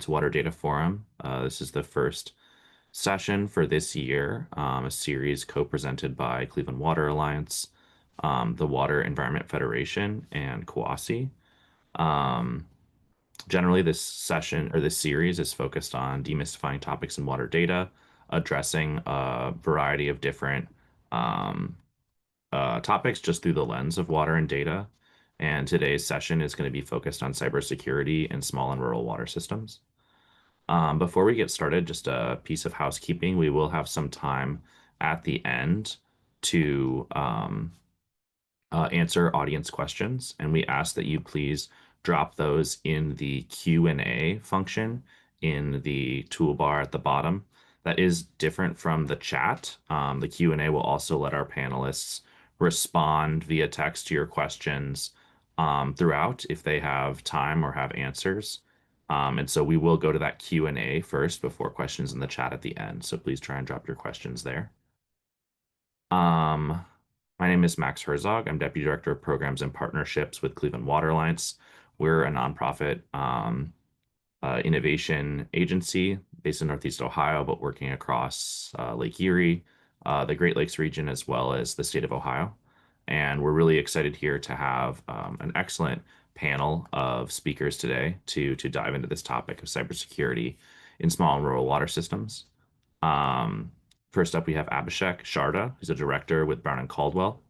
to Water Data Forum. This is the first session for this year, a series co-presented by Cleveland Water Alliance, the Water Environment Federation, and CUAHSI. Um, Generally, this session or this series is focused on demystifying topics in water data, addressing a variety of different um, topics just through the lens of water and data. And today's session is going to be focused on cybersecurity in small and rural water systems. Before we get started, just a piece of housekeeping. We will have some time at the end to answer audience questions, and we ask that you please drop those in the Q&A function in the toolbar at the bottom. That is different from the chat. The Q&A will also let our panelists respond via text to your questions throughout if they have time or have answers. And so we will go to that Q&A first before questions in the chat at the end. So please try and drop your questions there. Um, my name is Max Herzog. I'm Deputy Director of Programs and Partnerships with Cleveland Water Alliance. We're a nonprofit innovation agency based in Northeast Ohio, but working across Lake Erie, the Great Lakes region, as well as the state of Ohio. And we're really excited here to have an excellent panel of speakers today to dive into this topic of cybersecurity in small and rural water systems. First up, we have Abhishek Sharda, who's a director with Brown and Caldwell.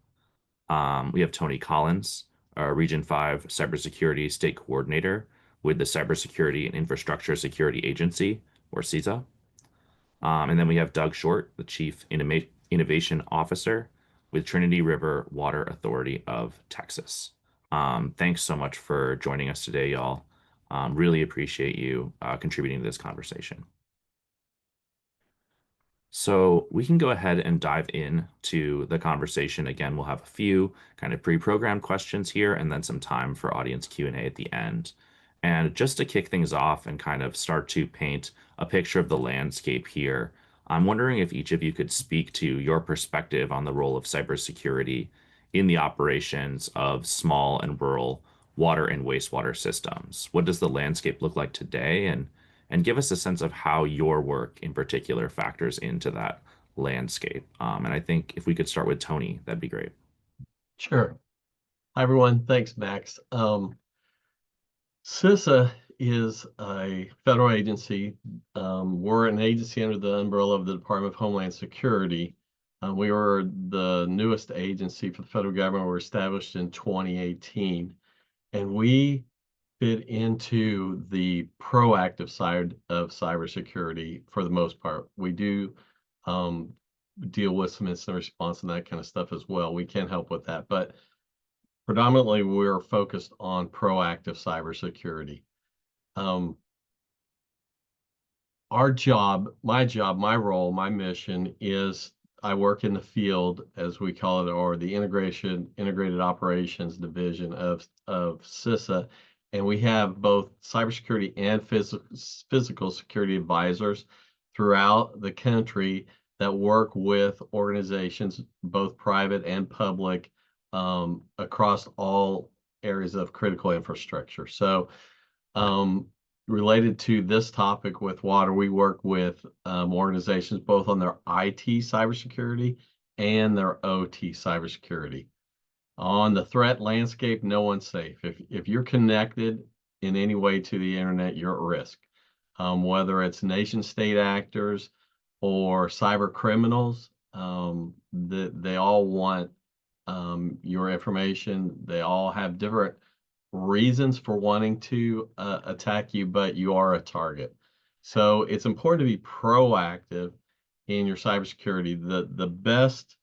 We have Tony Collins, Region 5 Cybersecurity State Coordinator with the Cybersecurity and Infrastructure Security Agency, or CISA. And then we have Doug Short, the Chief Innovation Officer with Trinity River Water Authority of Texas. Thanks so much for joining us today, y'all. Really appreciate you contributing to this conversation. So we can go ahead and dive in to the conversation. Again, we'll have a few kind of pre-programmed questions here and then some time for audience Q&A at the end. And just to kick things off and kind of start to paint a picture of the landscape here, I'm wondering if each of you could speak to your perspective on the role of cybersecurity in the operations of small and rural water and wastewater systems. What does the landscape look like today? And give us a sense of how your work in particular factors into that landscape. And I think if we could start with Tony, that'd be great. Sure. Hi, everyone. Thanks, Max. CISA is a federal agency. We're an agency under the umbrella of the Department of Homeland Security. We were the newest agency for the federal government. We were established in 2018, and we fit into the proactive side of cybersecurity for the most part. We do deal with some incident response and that kind of stuff as well. We can help with that, but predominantly we're focused on proactive cybersecurity. Our job, my role, my mission is I work in the field, as we call it, or the integrated operations division of CISA. And we have both cybersecurity and physical security advisors throughout the country that work with organizations, both private and public, across all areas of critical infrastructure. So related to this topic with water, we work with organizations both on their IT cybersecurity and their OT cybersecurity. On the threat landscape, no one's safe. If you're connected in any way to the internet, you're at risk. Whether it's nation state actors or cyber criminals, they all want your information. They all have different reasons for wanting to attack you, but you are a target. So it's important to be proactive in your cybersecurity. The best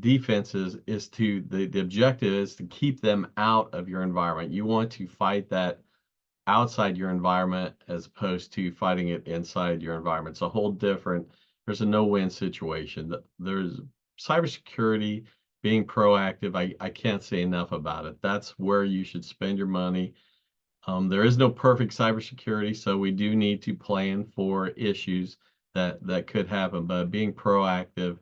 defenses is the objective is to keep them out of your environment. You want to fight that outside your environment as opposed to fighting it inside your environment. It's a whole different, there's a no-win situation. There's cybersecurity, being proactive, I can't say enough about it. That's where you should spend your money. There is no perfect cybersecurity, so we do need to plan for issues that could happen, but being proactive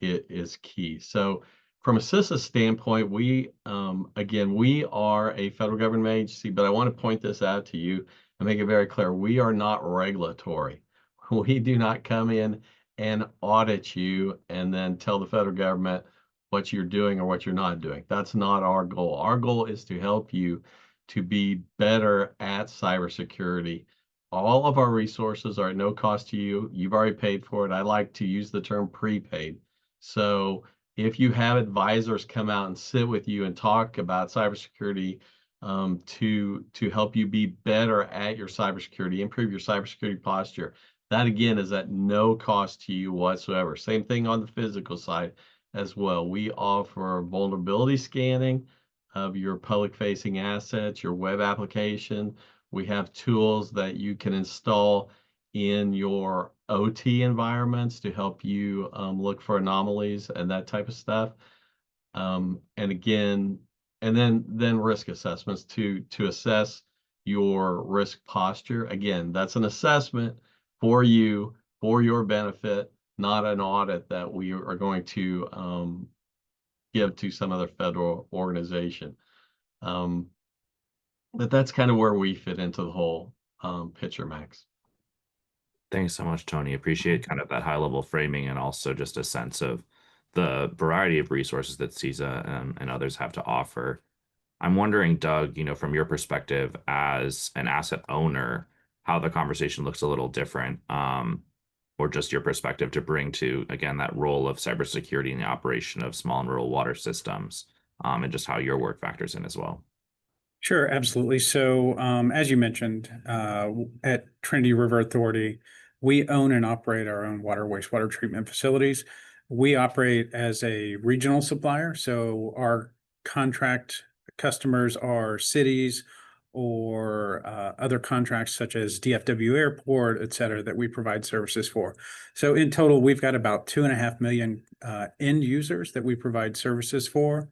is key. So from a CISA standpoint, we again, we are a federal government agency, but I want to point this out to you. and make it very clear, we are not regulatory. We do not come in and audit you and then tell the federal government what you're doing or what you're not doing. That's not our goal. Our goal is to help you to be better at cybersecurity. All of our resources are at no cost to you. You've already paid for it. I like to use the term prepaid. So if you have advisors come out and sit with you and talk about cybersecurity, to help you be better at your cybersecurity, improve your cybersecurity posture, that again is at no cost to you whatsoever. Same thing on the physical side as well. We offer vulnerability scanning of your public-facing assets, your web application. We have tools that you can install in your OT environments to help you look for anomalies and that type of stuff. And again, and then risk assessments to assess your risk posture. Again, that's an assessment for you for your benefit, not an audit that we are going to give to some other federal organization. But that's kind of where we fit into the whole picture, Max. Thanks so much, Tony. Appreciate kind of that high level framing and also just a sense of the variety of resources that CISA and others have to offer. I'm wondering, Doug, from your perspective as an asset owner, how the conversation looks a little different, or just your perspective to bring to, again, that role of cybersecurity in the operation of small and rural water systems, and just how your work factors in as well. Sure, absolutely. So, as you mentioned, at Trinity River Authority, we own and operate our own water wastewater treatment facilities. We operate as a regional supplier, so our contract customers are cities or other contracts such as DFW Airport, et cetera, that we provide services for. So, in total, we've got about 2.5 million end users that we provide services for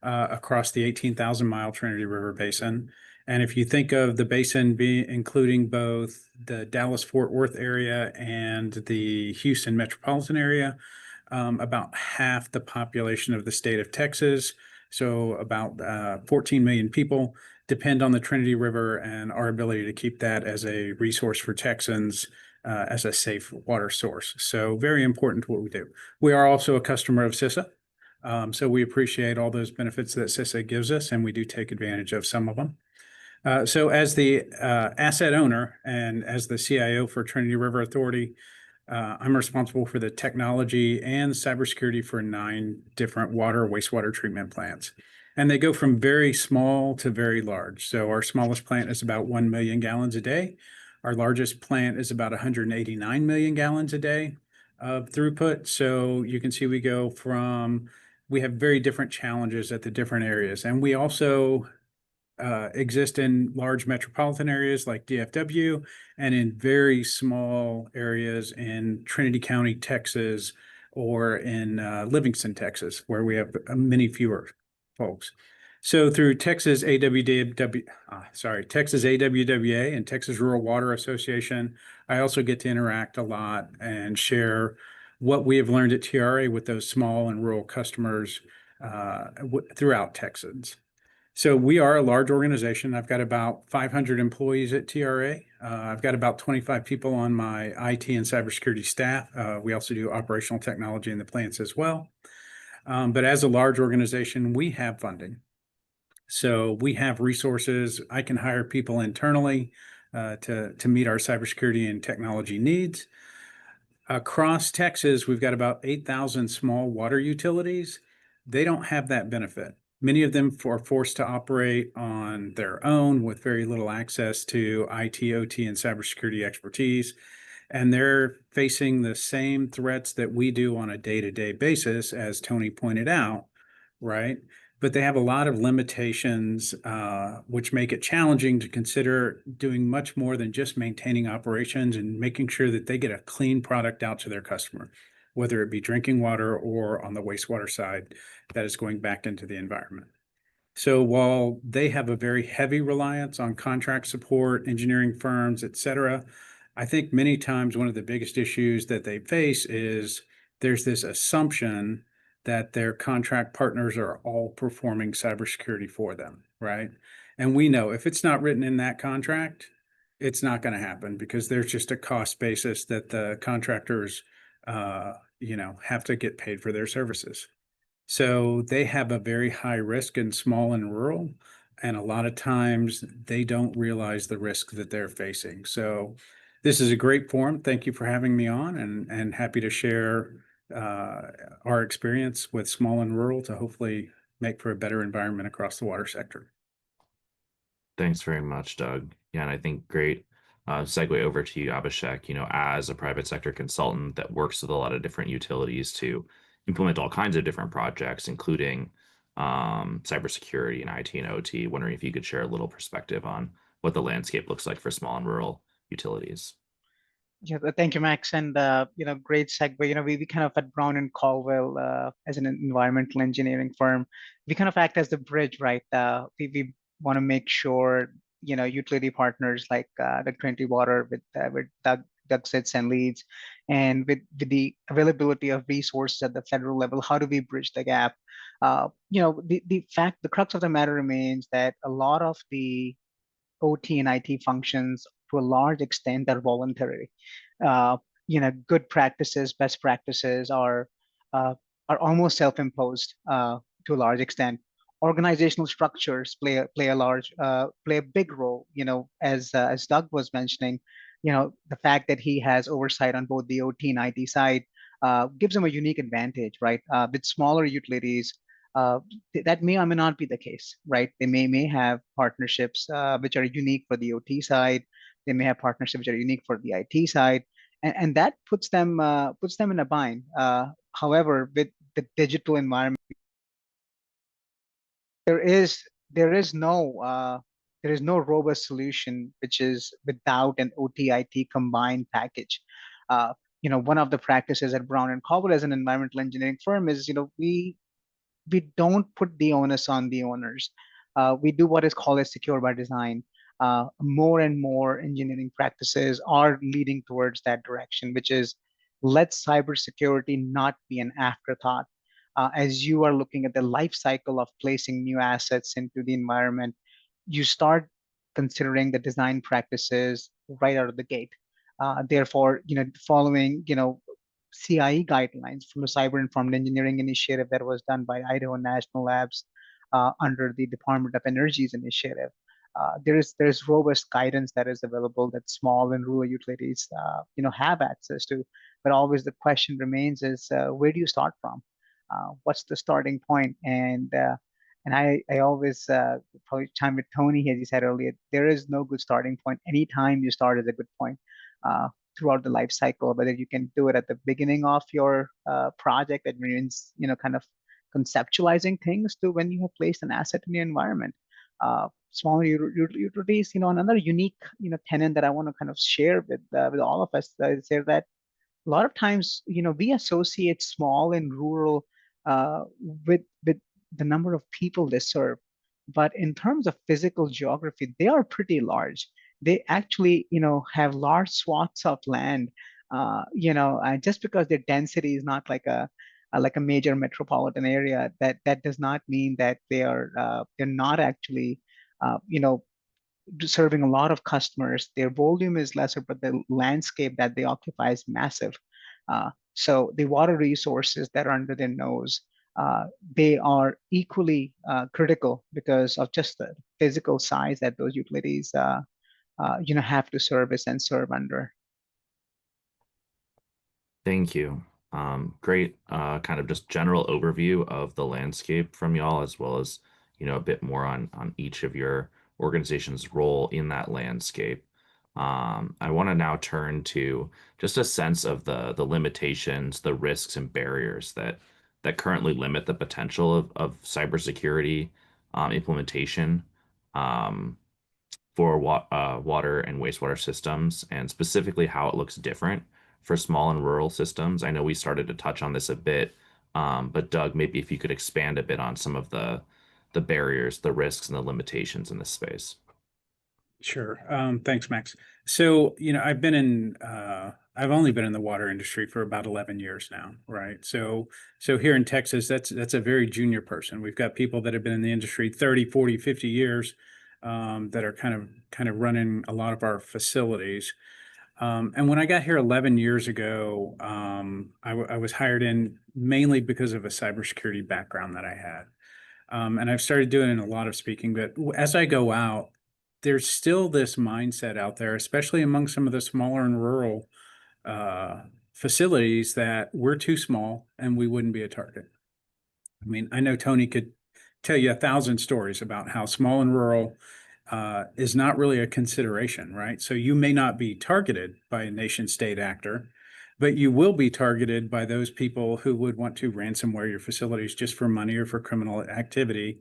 across the 18,000-mile Trinity River Basin. And if you think of the basin including both the Dallas-Fort Worth area and the Houston metropolitan area, about half the population of the state of Texas, so about 14 million people, depend on the Trinity River and our ability to keep that as a resource for Texans as a safe water source. So very important to what we do. We are also a customer of CISA. So we appreciate all those benefits that CISA gives us, and we do take advantage of some of them. So as the asset owner and as the CIO for Trinity River Authority, I'm responsible for the technology and cybersecurity for 9 different water wastewater treatment plants. And they go from very small to very large. So our smallest plant is about 1 million gallons a day. Our largest plant is about 189 million gallons a day of throughput. So you can see we have very different challenges at the different areas. And we also exist in large metropolitan areas like DFW and in very small areas in Trinity County, Texas, or in Livingston, Texas, where we have many fewer folks. So through Texas AWWA and Texas Rural Water Association, I also get to interact a lot and share what we have learned at TRA with those small and rural customers throughout Texas. So we are a large organization. I've got about 500 employees at TRA. I've got about 25 people on my IT and cybersecurity staff. We also do operational technology in the plants as well. But as a large organization, we have funding. So we have resources. I can hire people internally to meet our cybersecurity and technology needs. Across Texas, we've got about 8,000 small water utilities. They don't have that benefit. Many of them are forced to operate on their own with very little access to IT, OT, and cybersecurity expertise. And they're facing the same threats that we do on a day-to-day basis, as Tony pointed out, right? But they have a lot of limitations, which make it challenging to consider doing much more than just maintaining operations and making sure that they get a clean product out to their customer, whether it be drinking water or on the wastewater side that is going back into the environment. So while they have a very heavy reliance on contract support, engineering firms, et cetera, I think many times one of the biggest issues that they face is there's this assumption that their contract partners are all performing cybersecurity for them, right? And we know if it's not written in that contract, it's not going to happen because there's just a cost basis that the contractors, have to get paid for their services. So they have a very high risk in small and rural, and a lot of times they don't realize the risk that they're facing. So this is a great forum. Thank you for having me on, and happy to share our experience with small and rural to hopefully make for a better environment across the water sector. Thanks very much, Doug. Yeah, and I think great segue over to you, Abhishek. As a private sector consultant that works with a lot of different utilities to implement all kinds of different projects, including cybersecurity and IT and OT, wondering if you could share a little perspective on what the landscape looks like for small and rural utilities. Yeah, thank you, Max. And great segue. We kind of at Brown and Caldwell, as an environmental engineering firm, we kind of act as the bridge, right? We want to make sure utility partners like the Trinity Water with Doug sits and leads, and with the availability of resources at the federal level, how do we bridge the gap? The crux of the matter remains that a lot of the OT and IT functions to a large extent are voluntary. Good practices, best practices uh, are almost self-imposed to a large extent. Organizational structures play a big role. As Doug was mentioning, the fact that he has oversight on both the OT and IT side gives him a unique advantage, right? With smaller utilities, uh, that may or may not be the case, right? They may have partnerships which are unique for the OT side. They may have partnerships which are unique for the IT side, and that puts them in a bind. However, with the digital environment, there is there is no there is no robust solution which is without an OT/IT combined package. One of the practices at Brown and Caldwell as an environmental engineering firm is, we don't put the onus on the owners. We do what is called a secure by design. More and more engineering practices are leading towards that direction, which is let cybersecurity not be an afterthought. As you are looking at the life cycle of placing new assets into the environment, you start considering the design practices right out of the gate. Therefore, following, CIE guidelines from the Cyber Informed Engineering Initiative that was done by Idaho National Labs under the Department of Energy's initiative. There's robust guidance that is available that small and rural utilities have access to, but always the question remains is where do you start from? What's the starting point? And I always probably chime with Tony, as you said earlier, there is no good starting point. Anytime you start is a good point. Throughout the life cycle, whether you can do it at the beginning of your project that means, kind of conceptualizing things to when you have placed an asset in your environment. Smaller utilities, another unique, tenant that I want to kind of share with all of us is that a lot of times, we associate small and rural with the number of people they serve. But in terms of physical geography, they are pretty large. They actually, have large swaths of land. Just because their density is not like a major metropolitan area, that does not mean that they're not actually, serving a lot of customers. Their volume is lesser, but the landscape that they occupy is massive. So the water resources that are under their nose, they are equally critical because of just the physical size that those utilities, have to service and serve under. Thank you. Great kind of just general overview of the landscape from y'all, as well as, a bit more on each of your organization's role in that landscape. I want to now turn to just a sense of the limitations, the risks and barriers that currently limit the potential of cybersecurity implementation. For water and wastewater systems, and specifically how it looks different for small and rural systems. I know we started to touch on this a bit, but Doug, maybe if you could expand a bit on some of the barriers, the risks, and the limitations in this space. Sure. Thanks, Max. So, I've only been in the water industry for about 11 years now, right? So here in Texas, that's a very junior person. We've got people that have been in the industry 30, 40, 50 years. that are kind of running a lot of our facilities. And when I got here 11 years ago, I was hired in mainly because of a cybersecurity background that I had. And I've started doing a lot of speaking, but as I go out, there's still this mindset out there, especially among some of the smaller and rural facilities, that we're too small and we wouldn't be a target. I mean, I know Tony could tell you 1,000 stories about how small and rural is not really a consideration, right? So you may not be targeted by a nation state actor, but you will be targeted by those people who would want to ransomware your facilities just for money or for criminal activity.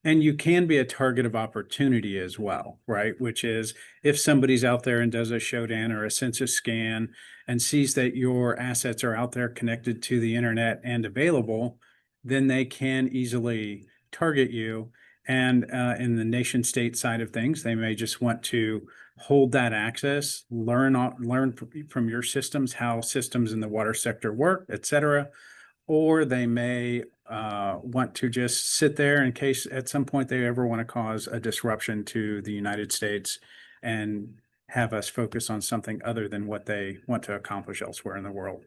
And you can be a target of opportunity as well, right? Which is if somebody's out there and does a showdown or a census scan and sees that your assets are out there connected to the internet and available, then they can easily target you. And in the nation state side of things, they may just want to hold that access, learn from your systems, how systems in the water sector work, et cetera. Or they may want to just sit there in case at some point they ever want to cause a disruption to the United States and have us focus on something other than what they want to accomplish elsewhere in the world.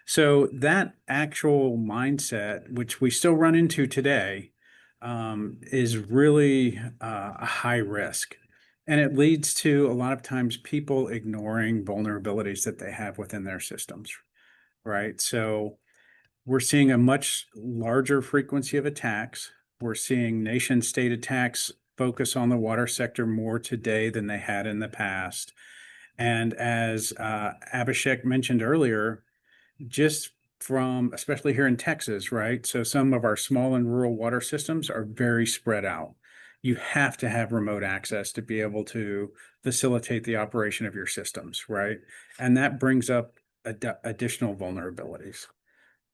So that actual mindset, which we still run into today, is really a high risk. And it leads to a lot of times people ignoring vulnerabilities that they have within their systems, right? So we're seeing a much larger frequency of attacks. We're seeing nation state attacks focus on the water sector more today than they had in the past. And as Abhishek mentioned earlier, just from, especially here in Texas, right? So some of our small and rural water systems are very spread out. You have to have remote access to be able to facilitate the operation of your systems, right? And that brings up additional vulnerabilities.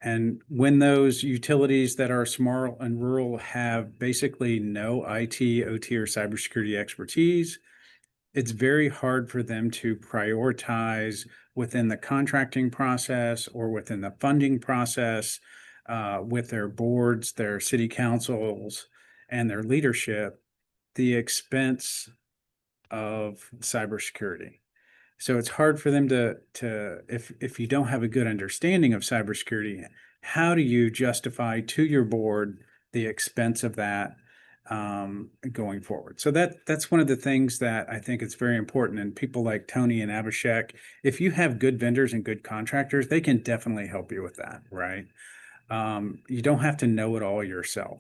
And when those utilities that are small and rural have basically no IT, OT, or cybersecurity expertise, it's very hard for them to prioritize within the contracting process or within the funding process with their boards, their city councils, and their leadership, the expense of cybersecurity. So it's hard for them to if you don't have a good understanding of cybersecurity, how do you justify to your board the expense of that going forward? So that's one of the things that I think is very important. And people like Tony and Abhishek, if you have good vendors and good contractors, they can definitely help you with that, right? You don't have to know it all yourself.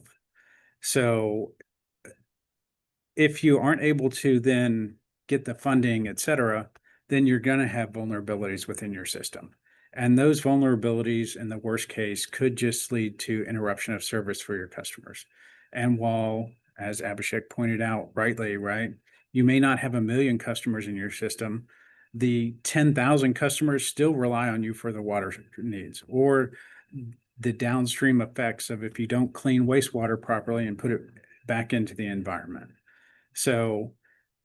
So if you aren't able to then get the funding, et cetera, then you're going to have vulnerabilities within your system. And those vulnerabilities, in the worst case, could just lead to interruption of service for your customers. And while, as Abhishek pointed out rightly, right, you may not have 1 million customers in your system, the 10,000 customers still rely on you for the water needs, or the downstream effects of if you don't clean wastewater properly and put it back into the environment. So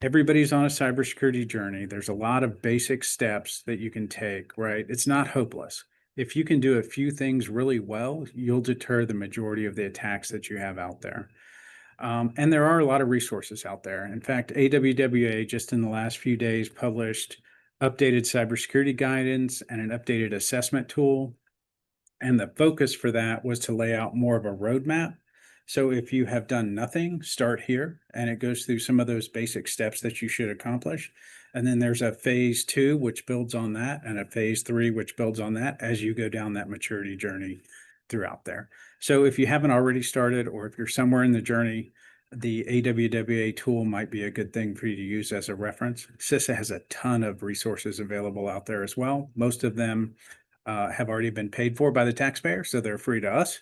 everybody's on a cybersecurity journey. There's a lot of basic steps that you can take, right? It's not hopeless. If you can do a few things really well, you'll deter the majority of the attacks that you have out there. And there are a lot of resources out there. In fact, AWWA just in the last few days published updated cybersecurity guidance and an updated assessment tool. And the focus for that was to lay out more of a roadmap. So if you have done nothing, start here, and it goes through some of those basic steps that you should accomplish. And then there's a phase 2, which builds on that, and a phase 3, which builds on that as you go down that maturity journey throughout there. So if you haven't already started, or if you're somewhere in the journey, the AWWA tool might be a good thing for you to use as a reference. CISA has a ton of resources available out there as well. Most of them have already been paid for by the taxpayer, so they're free to us.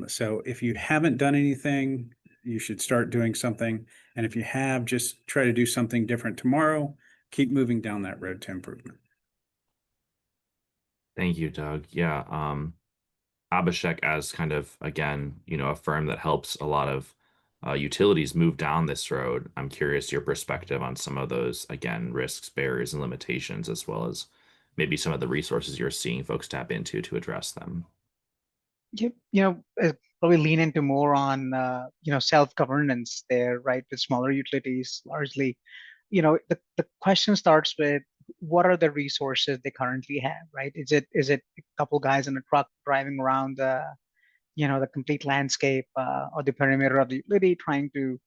So if you haven't done anything, you should start doing something. And if you have, just try to do something different tomorrow. Keep moving down that road to improvement. Thank you, Doug. Yeah. Abhishek, as kind of, again, a firm that helps a lot of utilities move down this road, I'm curious your perspective on some of those, again, risks, barriers, and limitations, as well as maybe some of the resources you're seeing folks tap into to address them. You know, probably lean into more on self-governance there, right? With smaller utilities, largely, the question starts with what are the resources they currently have, right? Is it a couple guys in a truck driving around the complete landscape or the perimeter of the utility, trying to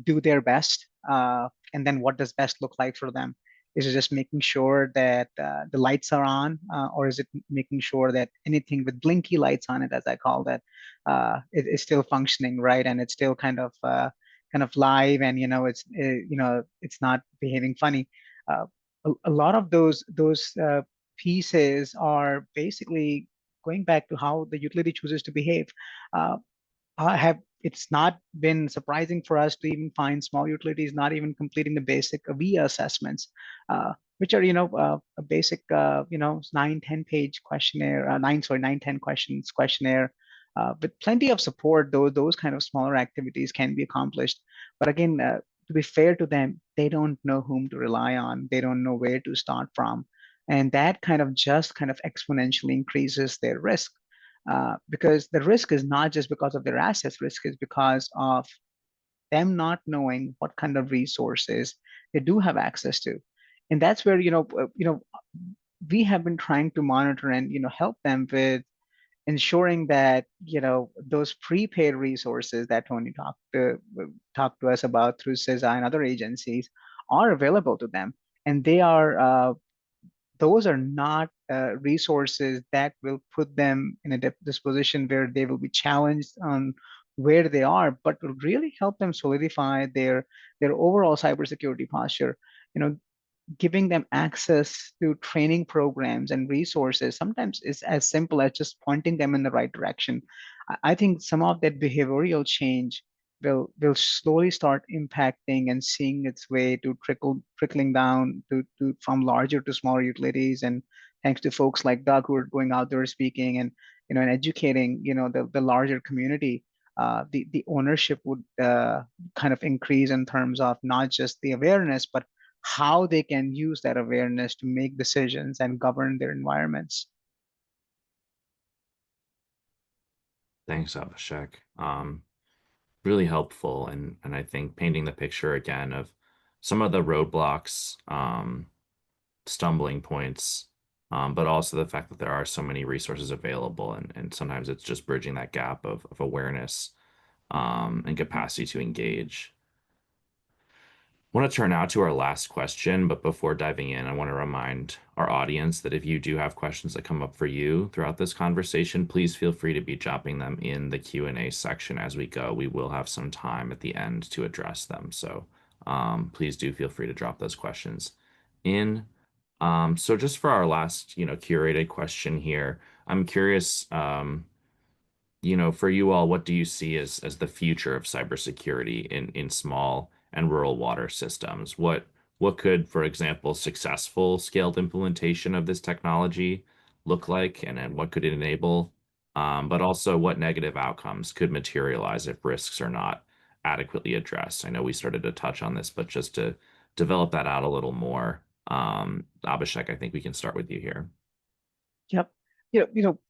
do their best. And then what does best look like for them? Is it just making sure that the lights are on, or is it making sure that anything with blinky lights on it, as I call that, is still functioning, right? And it's still kind of live, and it's not behaving funny. Uh, a lot of those pieces are basically going back to how the utility chooses to behave. Uh, it's not been surprising for us to even find small utilities not even completing the basic VIA assessments, which are a basic 9-10 page questionnaire, 9-10 questions questionnaire. With plenty of support, though, those kind of smaller activities can be accomplished. But again, to be fair to them, they don't know whom to rely on. They don't know where to start from, and that kind of exponentially increases their risk, because the risk is not just because of their assets. Risk is because of them not knowing what kind of resources they do have access to. And that's where we have been trying to monitor and help them with ensuring that those prepaid resources that Tony talked to us about through CISA and other agencies are available to them, and those are not resources that will put them in a disposition where they will be challenged on where they are, but will really help them solidify their overall cybersecurity posture. You know, Giving them access to training programs and resources sometimes is as simple as just pointing them in the right direction. I think some of that behavioral change will slowly start impacting and seeing its way to trickling down to from larger to smaller utilities. And thanks to folks like Doug who are going out there speaking and educating the larger community, the ownership would kind of increase in terms of not just the awareness, but how they can use that awareness to make decisions and govern their environments. Thanks, Abhishek. Really helpful, and I think painting the picture again of some of the roadblocks, stumbling points, but also the fact that there are so many resources available, and sometimes it's just bridging that gap of awareness and capacity to engage. I want to turn now to our last question, but before diving in, I want to remind our audience that if you do have questions that come up for you throughout this conversation, please feel free to be dropping them in the Q&A section as we go. We will have some time at the end to address them, so please do feel free to drop those questions in. So just for our last, curated question here, I'm curious, for you all, what do you see as the future of cybersecurity in small and rural water systems? What could, for example, successful scaled implementation of this technology look like, and then what could it enable? But also, what negative outcomes could materialize if risks are not adequately addressed? I know we started to touch on this, but just to develop that out a little more, Abhishek, I think we can start with you here. Yep.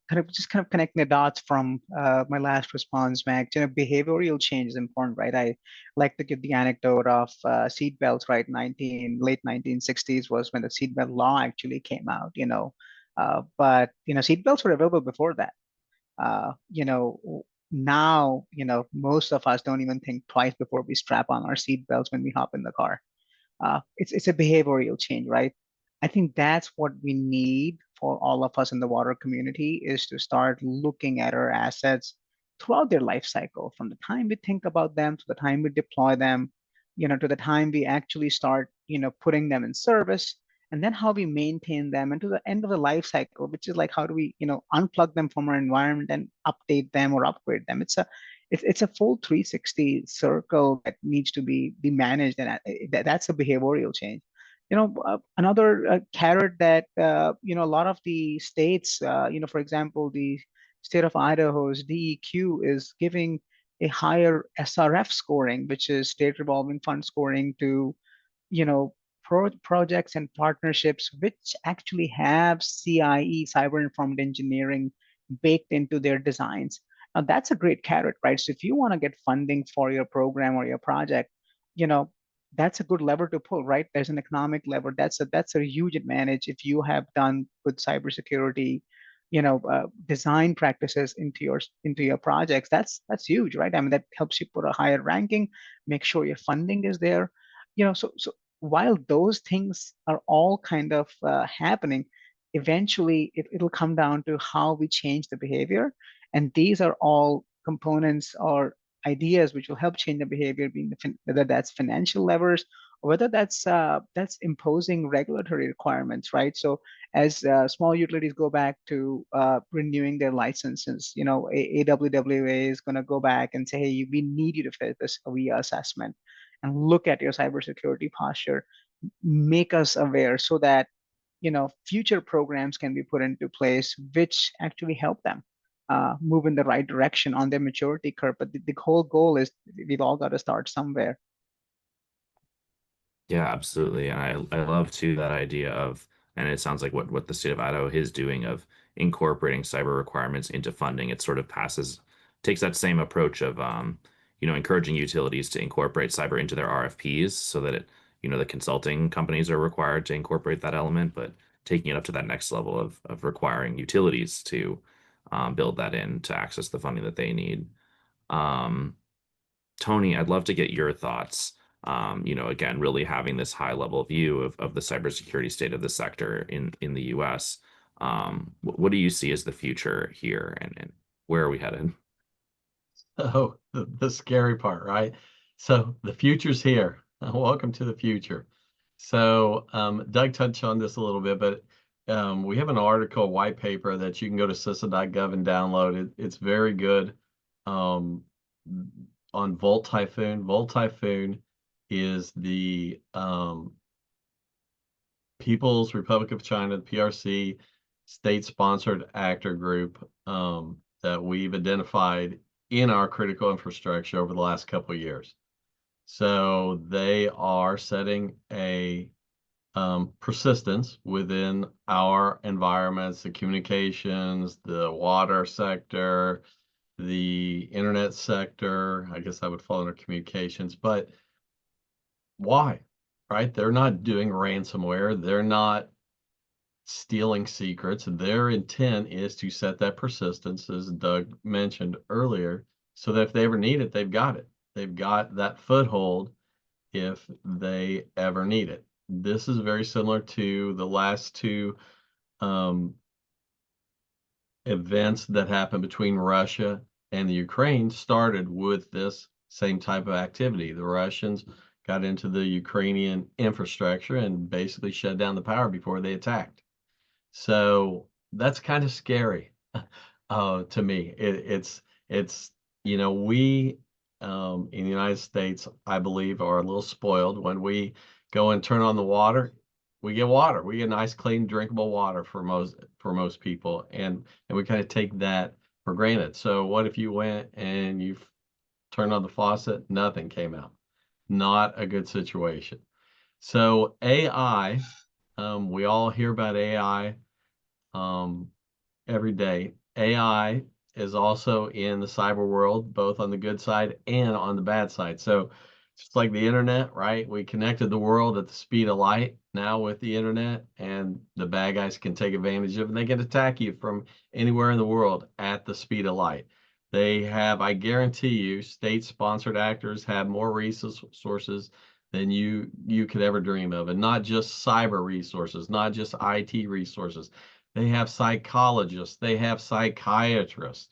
Kind of connecting the dots from my last response, Max. Behavioral change is important, right? I like to give the anecdote of seat belts, right? Late 1960s was when the seatbelt law actually came out, but seat belts were available before that. Now, most of us don't even think twice before we strap on our seat belts when we hop in the car. It's a behavioral change, right? I think that's what we need for all of us in the water community, is to start looking at our assets throughout their life cycle, from the time we think about them to the time we deploy them, to the time we actually start, putting them in service, and then how we maintain them, and to the end of the life cycle, which is like how do we, unplug them from our environment and update them or upgrade them. It's a full 360 circle that needs to be managed, and that's a behavioral change. Another carrot that a lot of the states, for example, the state of Idaho's DEQ is giving a higher SRF scoring, which is state revolving fund scoring, to you know projects and partnerships which actually have CIE, cyber informed engineering, baked into their designs. Now that's a great carrot, right? So if you want to get funding for your program or your project, you know, that's a good lever to pull, right? There's an economic lever. That's a huge advantage if you have done good cybersecurity, design practices into your projects. That's huge, right? I mean, that helps you put a higher ranking, make sure your funding is there. So while those things are all kind of happening, eventually it'll come down to how we change the behavior, and these are all components or ideas which will help change the behavior, being whether that's financial levers or whether that's imposing regulatory requirements, right? So as small utilities go back to renewing their licenses, AWWA is going to go back and say, hey, we need you to fit this AWIA assessment and look at your cybersecurity posture, make us aware so that future programs can be put into place which actually help them move in the right direction on their maturity curve. But the whole goal is we've all got to start somewhere. Yeah, absolutely. And I love too that idea of, and it sounds like what the state of Idaho is doing of incorporating cyber requirements into funding. It sort of takes that same approach of, encouraging utilities to incorporate cyber into their RFPs so that the consulting companies are required to incorporate that element, but taking it up to that next level of requiring utilities to build that in to access the funding that they need. Um, Tony, I'd love to get your thoughts. Again, really having this high level view of the cybersecurity state of the sector in the US. What do you see as the future here, and where are we headed? Oh, the scary part, right? So the future's here. Welcome to the future. So Doug touched on this a little bit, but we have an article, white paper that you can go to CISA.gov and download. It's very good on Volt Typhoon. Volt Typhoon is the People's Republic of China, the PRC, state-sponsored actor group that we've identified in our critical infrastructure over the last couple of years. So they are setting a persistence within our environments, the communications, the water sector, the internet sector. I guess that would fall under communications, but why? Right? They're not doing ransomware. They're not stealing secrets. Their intent is to set that persistence, as Doug mentioned earlier, so that if they ever need it, they've got it. They've got that foothold if they ever need it. This is very similar to the last two events that happened between Russia and the Ukraine started with this same type of activity. The Russians got into the Ukrainian infrastructure and basically shut down the power before they attacked. So that's kind of scary to me. It's we in the United States, I believe, are a little spoiled. When we go and turn on the water, we get water. We get nice, clean, drinkable water for most people, and we kind of take that for granted. So what if you went and you turned on the faucet, nothing came out? Not a good situation. So AI, we all hear about AI every day. AI is also in the cyber world, both on the good side and on the bad side. So just like the internet, right? We connected the world at the speed of light now with the internet, and the bad guys can take advantage of it, and they can attack you from anywhere in the world at the speed of light. They have, I guarantee you, state-sponsored actors have more resources than you could ever dream of, and not just cyber resources, not just IT resources. They have psychologists, they have psychiatrists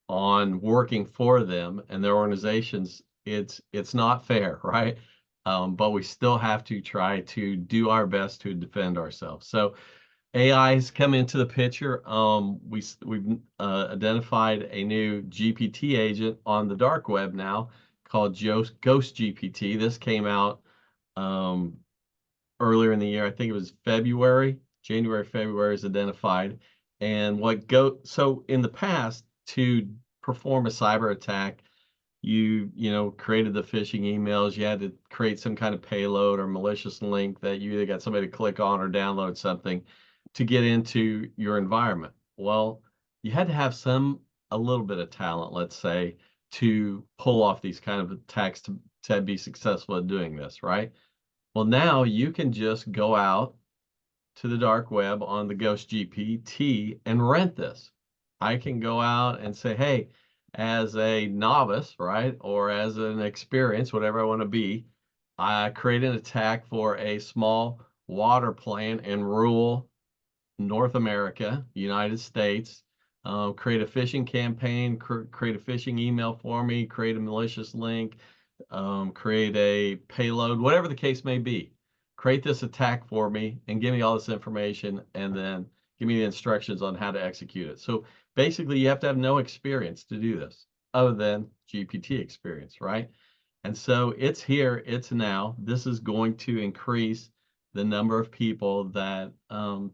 on working for them and their organizations. It's not fair, right? But we still have to try to do our best to defend ourselves. So AI has come into the picture. We've identified a new GPT agent on the dark web now called Ghost GPT. This came out earlier in the year. I think it was January, February is identified. And so in the past, to perform a cyber attack, you created the phishing emails. You had to create some kind of payload or malicious link that you either got somebody to click on or download something to get into your environment. Well, you had to have some a little bit of talent, let's say, to pull off these kind of attacks to be successful at doing this, right? Well, now you can just go out to the dark web on the Ghost GPT and rent this. I can go out and say, hey, as a novice, right, or as an experience, whatever I want to be, I create an attack for a small water plant in rural North America, United States. Create a phishing campaign, create a phishing email for me, create a malicious link, create a payload, whatever the case may be. Create this attack for me and give me all this information, and then give me the instructions on how to execute it. So basically, you have to have no experience to do this other than GPT experience, right? And so it's here, it's now. This is going to increase the number of people that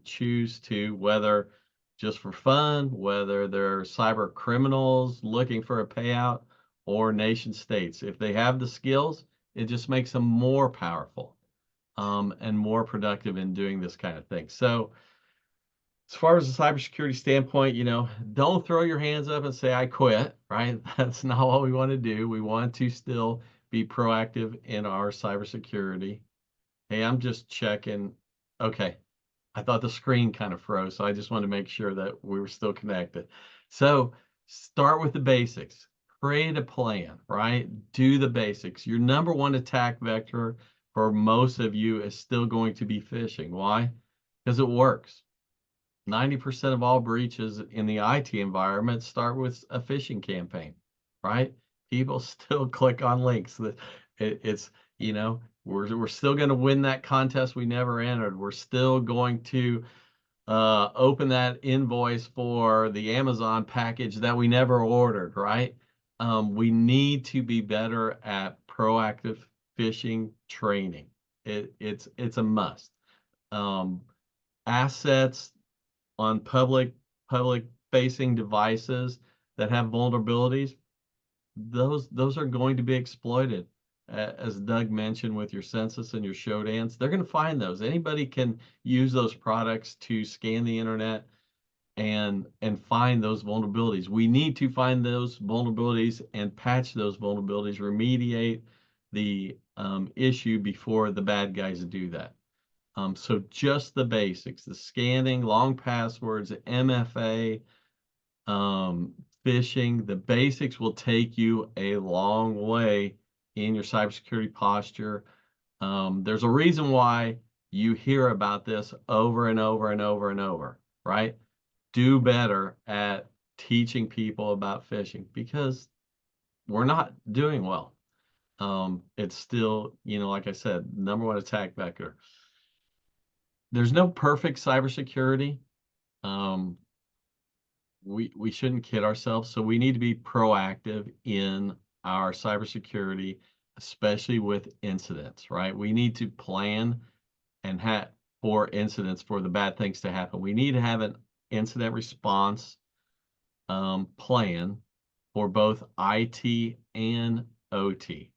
choose to, whether just for fun, whether they're cyber criminals looking for a payout, or nation states. If they have the skills, it just makes them more powerful and more productive in doing this kind of thing. So as far as a cybersecurity standpoint, don't throw your hands up and say, I quit, right? That's not what we want to do. We want to still be proactive in our cybersecurity. Hey, I'm just checking. Okay, I thought the screen kind of froze, so I just wanted to make sure that we were still connected. So start with the basics. Create a plan, right? Do the basics. Your number one attack vector for most of you is still going to be phishing. Why? Because it works. 90% of all breaches in the IT environment start with a phishing campaign, right? People still click on links. It's, we're still going to win that contest we never entered. We're still going to open that invoice for the Amazon package that we never ordered, right? We need to be better at proactive phishing training. It's a must. Assets on public facing devices that have vulnerabilities, those are going to be exploited. As Doug mentioned with your census and your show dance, they're going to find those. Anybody can use those products to scan the internet and find those vulnerabilities. We need to find those vulnerabilities and patch those vulnerabilities, remediate the issue before the bad guys do that. So just the basics, the scanning, long passwords, MFA, phishing, the basics will take you a long way in your cybersecurity posture. There's a reason why you hear about this over and over and over and over, right? Do better at teaching people about phishing, because we're not doing well. It's still, like I said, number one attack vector. There's no perfect cybersecurity. We shouldn't kid ourselves. So we need to be proactive in our cybersecurity, especially with incidents, right? We need to plan and have for incidents, for the bad things to happen. We need to have an incident response plan for both IT and OT.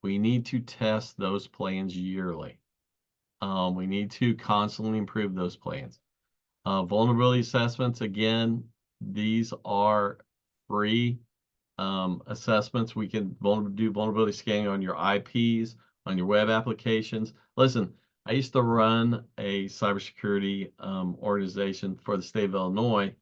We need to test those plans yearly. We need to constantly improve those plans. Vulnerability assessments, again, these are free assessments. We can do vulnerability scanning on your IPs, on your web applications. Listen, I used to run a cybersecurity organization for the state of Illinois,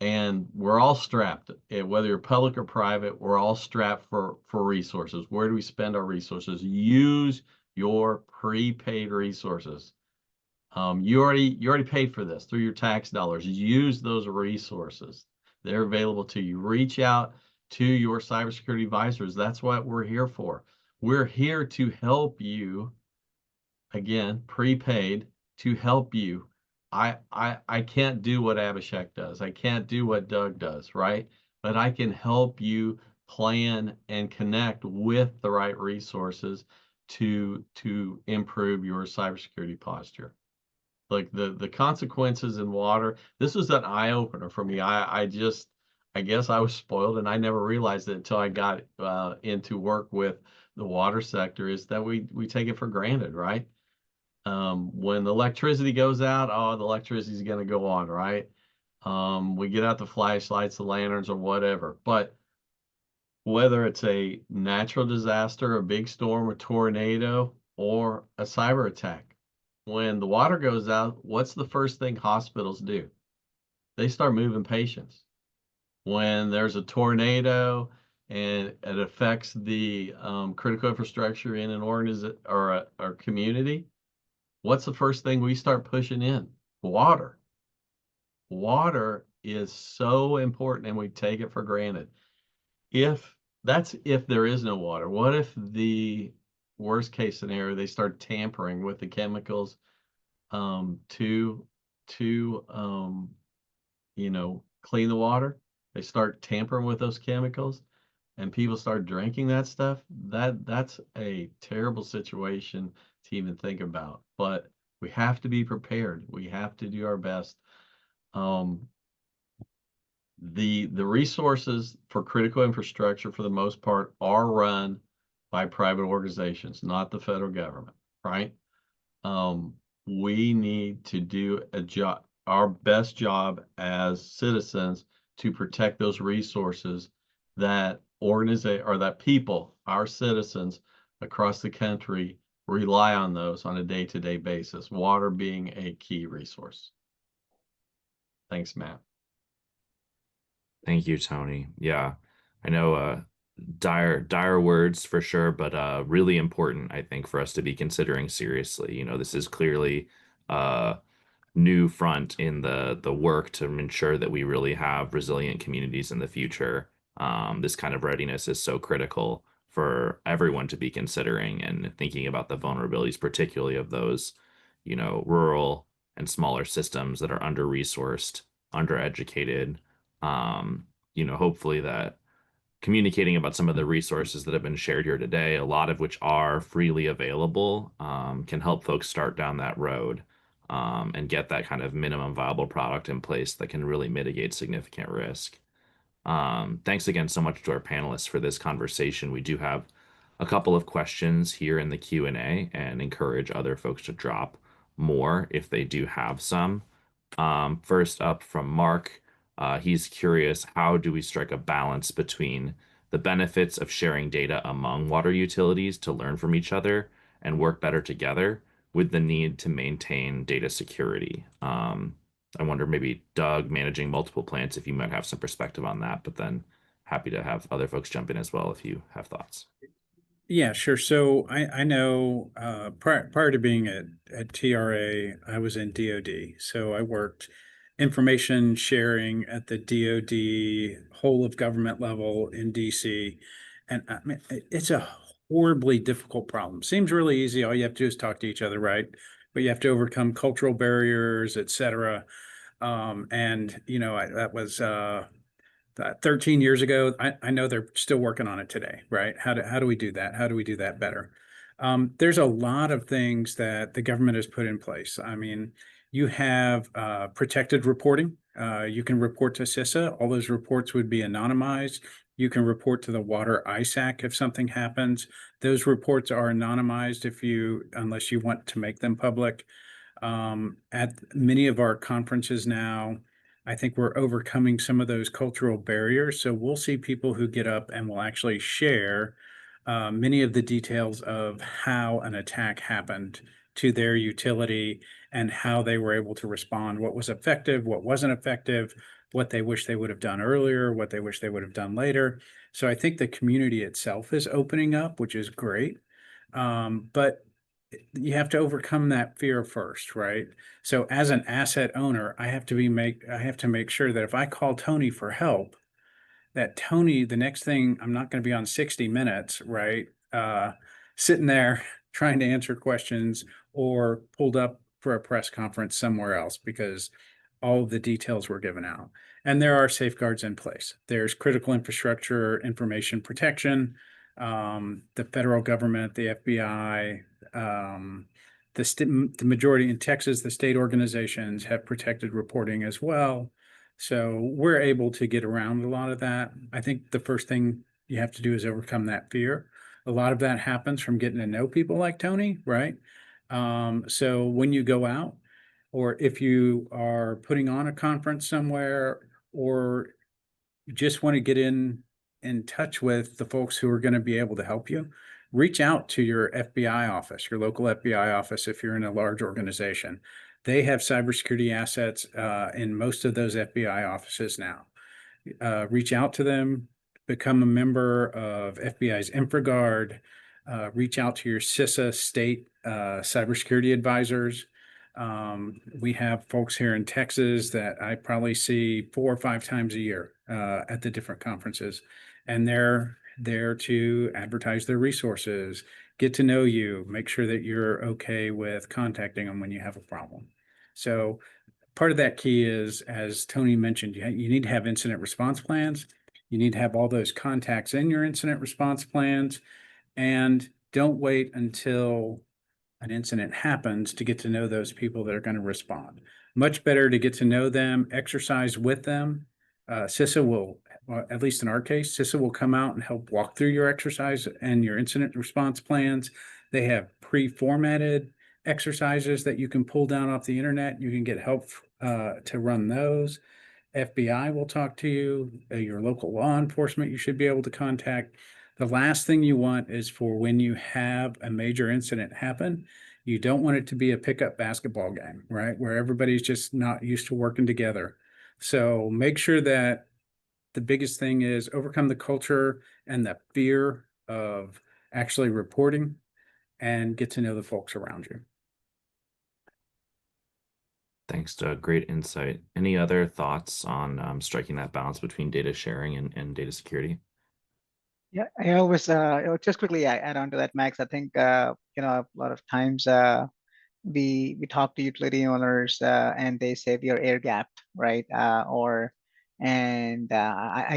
and we're all strapped. Whether you're public or private, we're all strapped for resources. Where do we spend our resources? Use your prepaid resources. You already paid for this through your tax dollars. Use those resources. They're available to you. Reach out to your cybersecurity advisors. That's what we're here for. We're here to help you. Again, prepaid, to help you. I can't do what Abhishek does. I can't do what Doug does, right? But I can help you plan and connect with the right resources to improve your cybersecurity posture. Like the consequences in water, this was an eye-opener for me. I guess I was spoiled, and I never realized it until I got into work with the water sector, is that we take it for granted, right? When the electricity goes out, oh, the electricity is going to go on, right? We get out the flashlights, the lanterns, or whatever. But whether it's a natural disaster, a big storm, a tornado, or a cyber attack, when the water goes out, what's the first thing hospitals do? They start moving patients. When there's a tornado and it affects the critical infrastructure in an organization or a community, what's the first thing we start pushing in? Water. Water is so important and we take it for granted. If there is no water, what if the worst case scenario, they start tampering with the chemicals to clean the water? They start tampering with those chemicals and people start drinking that stuff. That's a terrible situation to even think about. But we have to be prepared. We have to do our best. The resources for critical infrastructure, for the most part, are run by private organizations, not the federal government, right? We need to do our best job as citizens to protect those resources that people, our citizens across the country, rely on those on a day-to-day basis, water being a key resource. Thanks, Matt. Thank you, Tony. Yeah, I know dire words for sure, but really important, I think, for us to be considering seriously. This is clearly a new front in the work to ensure that we really have resilient communities in the future. This kind of readiness is so critical for everyone to be considering and thinking about the vulnerabilities, particularly of those, rural and smaller systems that are under-resourced, undereducated. Hopefully that communicating about some of the resources that have been shared here today, a lot of which are freely available, can help folks start down that road and get that kind of minimum viable product in place that can really mitigate significant risk. Thanks again so much to our panelists for this conversation. We do have a couple of questions here in the Q&A and encourage other folks to drop more if they do have some. First up from Mark, he's curious, how do we strike a balance between the benefits of sharing data among water utilities to learn from each other and work better together with the need to maintain data security? I wonder, maybe Doug, managing multiple plants, if you might have some perspective on that, but then happy to have other folks jump in as well if you have thoughts. Yeah, sure. So I know prior to being at TRA, I was in DoD. So I worked information sharing at the DoD whole of government level in DC. And I mean, it's a horribly difficult problem. Seems really easy. All you have to do is talk to each other, right? But you have to overcome cultural barriers, et cetera. That was 13 years ago. I know they're still working on it today, right? How do we do that? How do we do that better? There's a lot of things that the government has put in place. I mean, you have protected reporting. You can report to CISA. All those reports would be anonymized. You can report to the Water ISAC if something happens. Those reports are anonymized unless you want to make them public. At many of our conferences now, I think we're overcoming some of those cultural barriers. So we'll see people who get up and will actually share many of the details of how an attack happened to their utility and how they were able to respond, what was effective, what wasn't effective, what they wish they would have done earlier, what they wish they would have done later. So I think the community itself is opening up, which is great. But you have to overcome that fear first, right? So as an asset owner, I have to make sure that if I call Tony for help, that Tony, the next thing, I'm not going to be on 60 Minutes, right? Sitting there trying to answer questions or pulled up for a press conference somewhere else because all of the details were given out. And there are safeguards in place. There's critical infrastructure information protection. The federal government, the FBI, the majority in Texas, the state organizations have protected reporting as well. So we're able to get around a lot of that. I think the first thing you have to do is overcome that fear. A lot of that happens from getting to know people like Tony, right? So when you go out, or if you are putting on a conference somewhere, or you just want to get in touch with the folks who are going to be able to help you, reach out to your FBI office, your local FBI office, if you're in a large organization. They have cybersecurity assets in most of those FBI offices now. Reach out to them, become a member of FBI's InfraGard, reach out to your CISA state cybersecurity advisors. We have folks here in Texas that I probably see 4 or 5 times a year at the different conferences, and they're there to advertise their resources, get to know you, make sure that you're okay with contacting them when you have a problem. So part of that key is, as Tony mentioned, you need to have incident response plans. You need to have all those contacts in your incident response plans, and don't wait until an incident happens to get to know those people that are going to respond. Much better to get to know them, exercise with them. CISA will, at least in our case, CISA will come out and help walk through your exercise and your incident response plans. They have pre-formatted exercises that you can pull down off the internet. You can get help to run those. FBI will talk to you, your local law enforcement you should be able to contact. The last thing you want is for when you have a major incident happen, you don't want it to be a pickup basketball game, right? Where everybody's just not used to working together. So make sure that the biggest thing is overcome the culture and the fear of actually reporting, and get to know the folks around you. Thanks, Doug. Great insight. Any other thoughts on striking that balance between data sharing and data security? Yeah, I always just quickly add on to that, Max. I think a lot of times we talk to utility owners and they say we are air gapped, right? I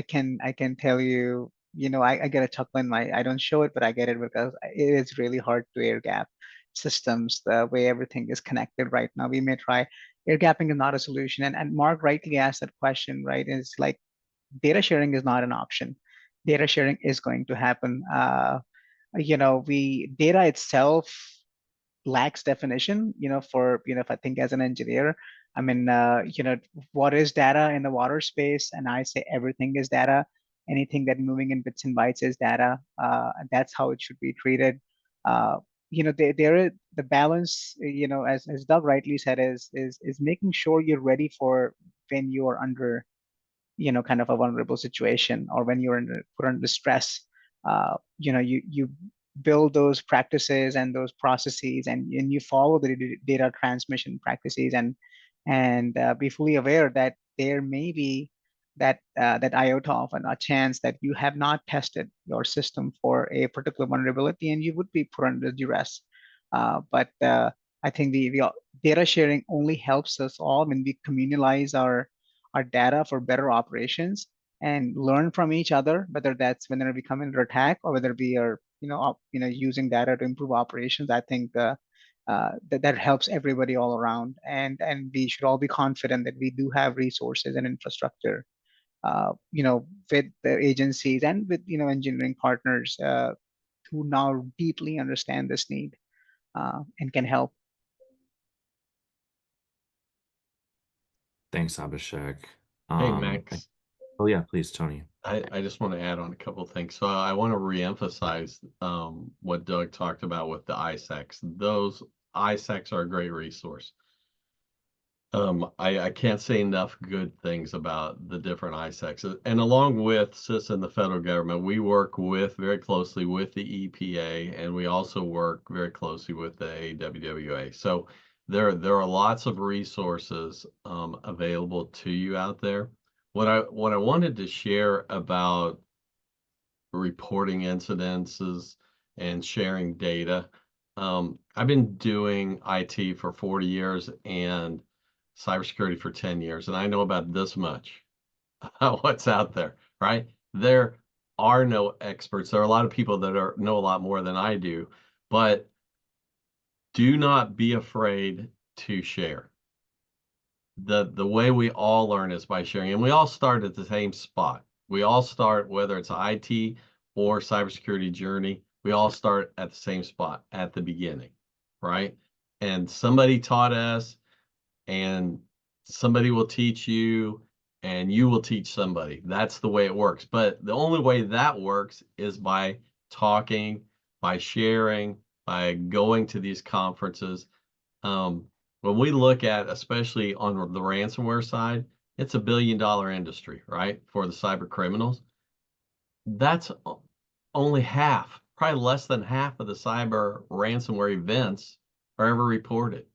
can tell you, I get a chuckle in my, I don't show it, but I get it because it is really hard to air gap systems the way everything is connected right now. We may try air gapping is not a solution, and Mark rightly asked that question, right? Is like data sharing is not an option. Data sharing is going to happen. We data itself lacks definition, for, if I think as an engineer, I mean, what is data in the water space? And I say everything is data. Anything that moving in bits and bytes is data. And that's how it should be treated. There is the balance, as Doug rightly said, is making sure you're ready for when you are under kind of a vulnerable situation, or when you're put under stress. You build those practices and those processes, and you follow the data transmission practices, and be fully aware that there may be that iota of a chance that you have not tested your system for a particular vulnerability, and you would be put under duress. But I think the data sharing only helps us all when we communalize our data for better operations and learn from each other, whether that's when we come under attack or whether we are, using data to improve operations. I think that helps everybody all around, and we should all be confident that we do have resources and infrastructure, with the agencies and with engineering partners who now deeply understand this need and can help. Thanks, Abhishek. Hey, Um, I- Max. oh yeah, please, Tony. I just want to add on a couple of things. So I want to reemphasize what Doug talked about with the ISACs. Those ISACs are a great resource. I can't say enough good things about the different ISACs. And along with CISA and the federal government, we work very closely with the EPA, and we also work very closely with the AWWA. So there are lots of resources available to you out there. What I wanted to share about reporting incidences and sharing data. I've been doing IT for 40 years and cybersecurity for 10 years, and I know about this much what's out there, right? There are no experts. There are a lot of people that know a lot more than I do, but do not be afraid to share. The way we all learn is by sharing, and we all start at the same spot. We all start, whether it's IT or cybersecurity journey, we all start at the same spot at the beginning, right? And somebody taught us and somebody will teach you and you will teach somebody. That's the way it works. But the only way that works is by talking, by sharing, by going to these conferences. When we look at, especially on the ransomware side, it's a billion-dollar industry, right? For the cyber criminals. That's only half, probably less than half of the cyber ransomware events are ever reported.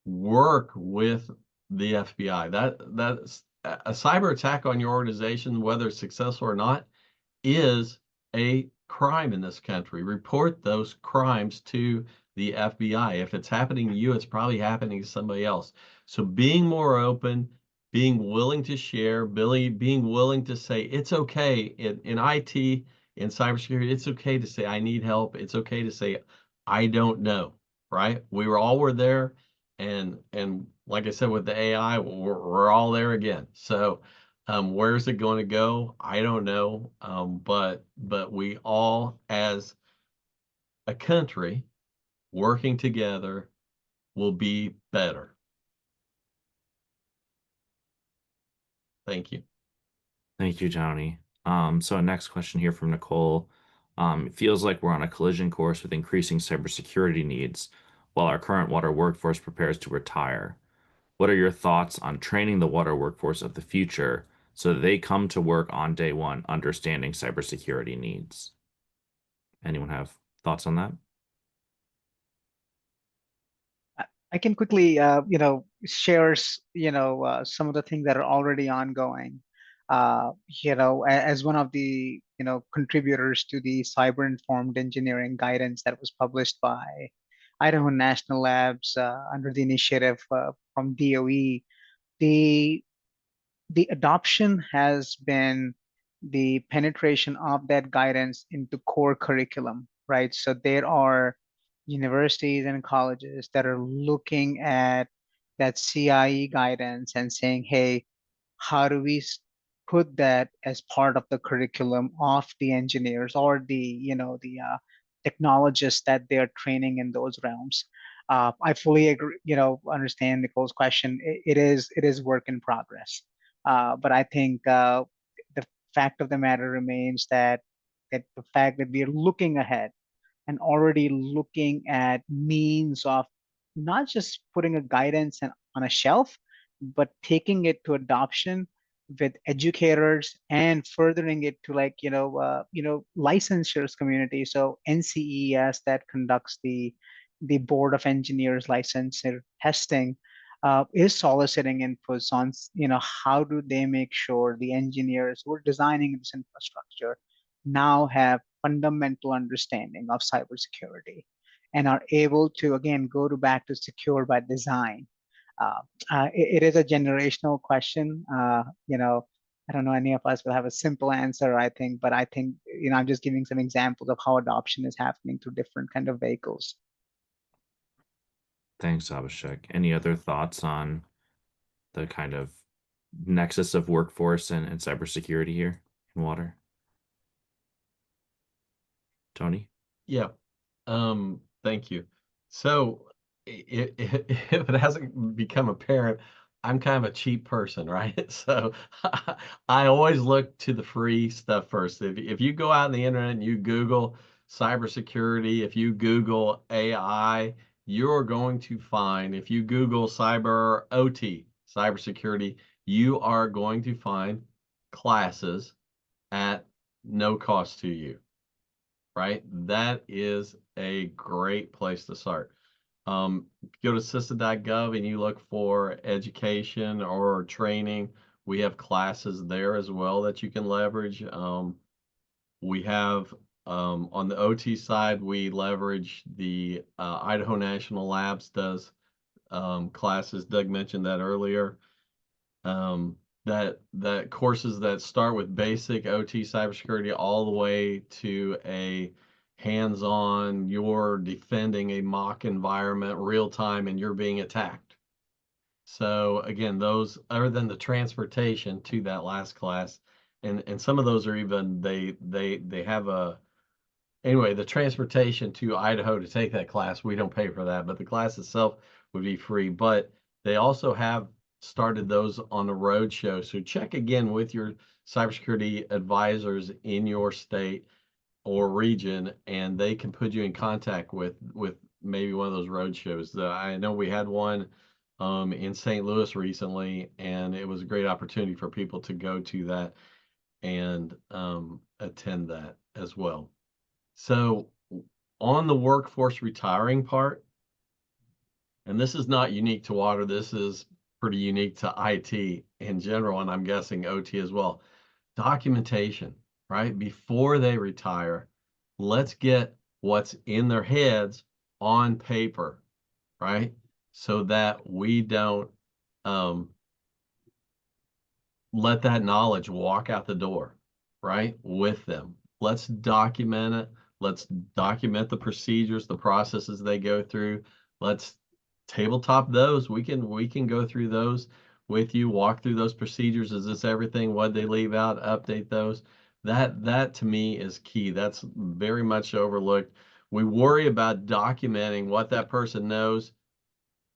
Work with the FBI. That's a cyber attack on your organization, whether it's successful or not, is a crime in this country. Report those crimes to the FBI. If it's happening to you, it's probably happening to somebody else. So being more open, being willing to share, being willing to say it's okay in IT, in cybersecurity, it's okay to say I need help. It's okay to say I don't know, right? Were there, and like I said with the AI, we're all there again. So where's it going to go? I don't know. But we all, as a country, working together, will be better. Thank you. Thank you, Johnny. So our next question here from Nicole. It feels like we're on a collision course with increasing cybersecurity needs while our current water workforce prepares to retire. What are your thoughts on training the water workforce of the future so that they come to work on day one understanding cybersecurity needs? Anyone have thoughts on that? I can quickly, share, some of the things that are already ongoing. As one of the, contributors to the cyber informed engineering guidance that was published by Idaho National Labs under the initiative from DOE, the the adoption has been the penetration of that guidance into core curriculum, right? So there are universities and colleges that are looking at that CIE guidance and saying, hey, how do we put that as part of the curriculum of the engineers or the technologists that they're training in those realms? I fully agree, understand Nicole's question. It is work in progress. But I think the fact of the matter remains that the fact that we are looking ahead and already looking at means of not just putting a guidance on a shelf, but taking it to adoption with educators and furthering it to licensures community. So NCES that conducts the Board of Engineers licensure testing is soliciting inputs on how do they make sure the engineers who are designing this infrastructure now have fundamental understanding of cybersecurity and are able to again go to back to secure by design. uh, it is a generational question. I don't know any of us will have a simple answer, I think, but I think I'm just giving some examples of how adoption is happening through different kind of vehicles. Thanks, Abhishek. Any other thoughts on the kind of nexus of workforce and cybersecurity here in water? Tony? Yeah. Thank you. So if it hasn't become apparent, I'm kind of a cheap person, right? So I always look to the free stuff first. If you go out on the internet and you Google cybersecurity, if you Google AI, you're going to find, if you Google cyber OT, cybersecurity, you are going to find classes at no cost to you, right? That is a great place to start. Go to CISA.gov and you look for education or training. We have classes there as well that you can leverage. We have on the OT side, we leverage the Idaho National Labs does classes. Doug mentioned that earlier. That courses that start with basic OT cybersecurity all the way to a hands-on, you're defending a mock environment real time and you're being attacked. So again, those, other than the transportation to that last class, and some of those are even they have a, anyway, the transportation to Idaho to take that class, we don't pay for that, but the class itself would be free. But They also have started those on the road show. So check again with your cybersecurity advisors in your state or region, and they can put you in contact with maybe one of those road shows. I know we had one in St. Louis recently, and it was a great opportunity for people to go to that and attend that as well. So on the workforce retiring part, and this is not unique to water, this is pretty unique to IT in general, and I'm guessing OT as well. Documentation, right? Before they retire, let's get what's in their heads on paper, right? So that we don't let that knowledge walk out the door, right? With them. Let's document it. Let's document the procedures, the processes they go through. Let's tabletop those. We can go through those with you, walk through those procedures. Is this everything? What they leave out? Update those. That to me is key. That's very much overlooked. We worry about documenting what that person knows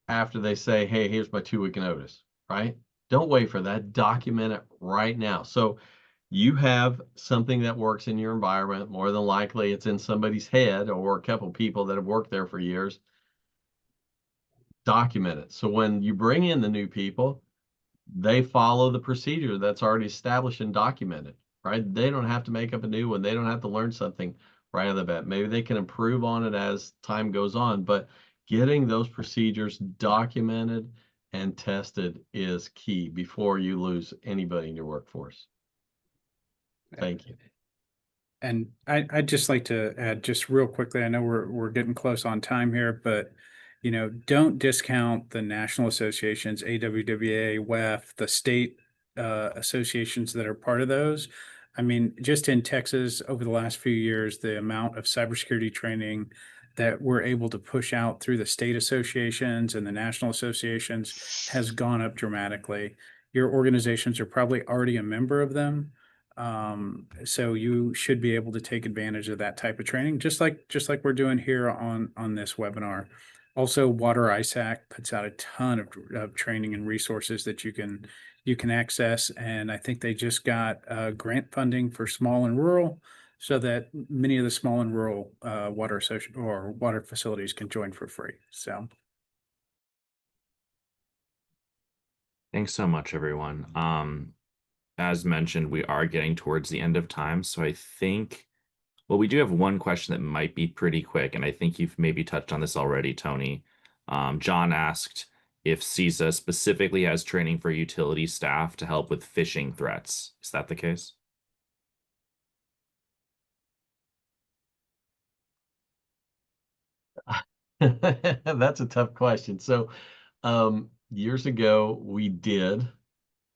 after they say, hey, here's my 2-week notice, right? Don't wait for that. Document it right now. So you have something that works in your environment. More than likely, it's in somebody's head or a couple people that have worked there for years. Document it. So when you bring in the new people, they follow the procedure that's already established and documented, right? They don't have to make up a new one. They don't have to learn something right off the bat. Maybe they can improve on it as time goes on, but getting those procedures documented and tested is key before you lose anybody in your workforce. Thank you. And I'd just like to add just real quickly, I know we're getting close on time here, but don't discount the national associations, AWWA, WEF, the state associations that are part of those. I mean, just in Texas over the last few years, the amount of cybersecurity training that we're able to push out through the state associations and the national associations has gone up dramatically. Your organizations are probably already a member of them. So you should be able to take advantage of that type of training, just like we're doing here on this webinar. Also, Water ISAC puts out a ton of training and resources that you can access, and I think they just got grant funding for small and rural, so that many of the small and rural water facilities can join for free. So. Thanks so much, everyone. As mentioned, we are getting towards the end of time, so I think, well, we do have one question that might be pretty quick, and I think you've maybe touched on this already, Tony. John asked if CISA specifically has training for utility staff to help with phishing threats. Is that the case? That's a tough question. So years ago, we did.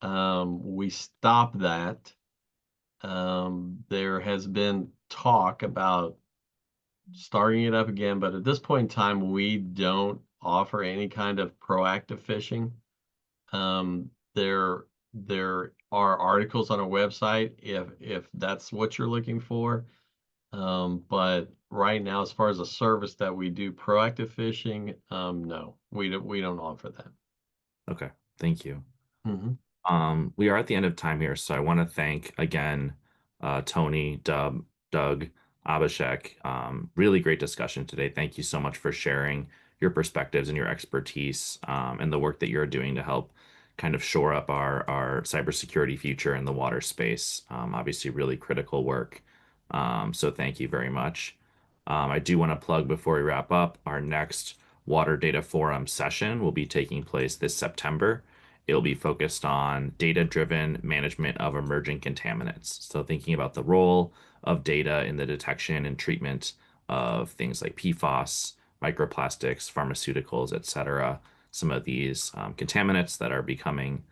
We stopped that. There has been talk about starting it up again, but at this point in time, we don't offer any kind of proactive phishing. There are articles on our website if that's what you're looking for. But right now, as far as a service that we do proactive phishing, no, we don't offer that. Okay, thank you. Mm-hmm. We are at the end of time here, so I want to thank again Tony, Doug, Abhishek. Really great discussion today. Thank you so much for sharing your perspectives and your expertise and the work that you're doing to help kind of shore up our cybersecurity future in the water space. Obviously, really critical work. So thank you very much. I do want to plug before we wrap up, our next Water Data Forum session will be taking place this September. It'll be focused on data-driven management of emerging contaminants. So thinking about the role of data in the detection and treatment of things like PFAS, microplastics, pharmaceuticals, et cetera. Some of these contaminants that are becoming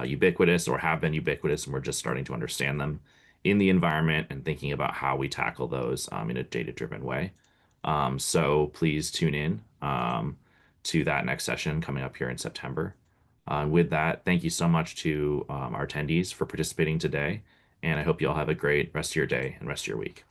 ubiquitous or have been ubiquitous, and we're just starting to understand them in the environment and thinking about how we tackle those in a data-driven way. So please tune in to that next session coming up here in September. With that, thank you so much to our attendees for participating today, and I hope you all have a great rest of your day and rest of your week.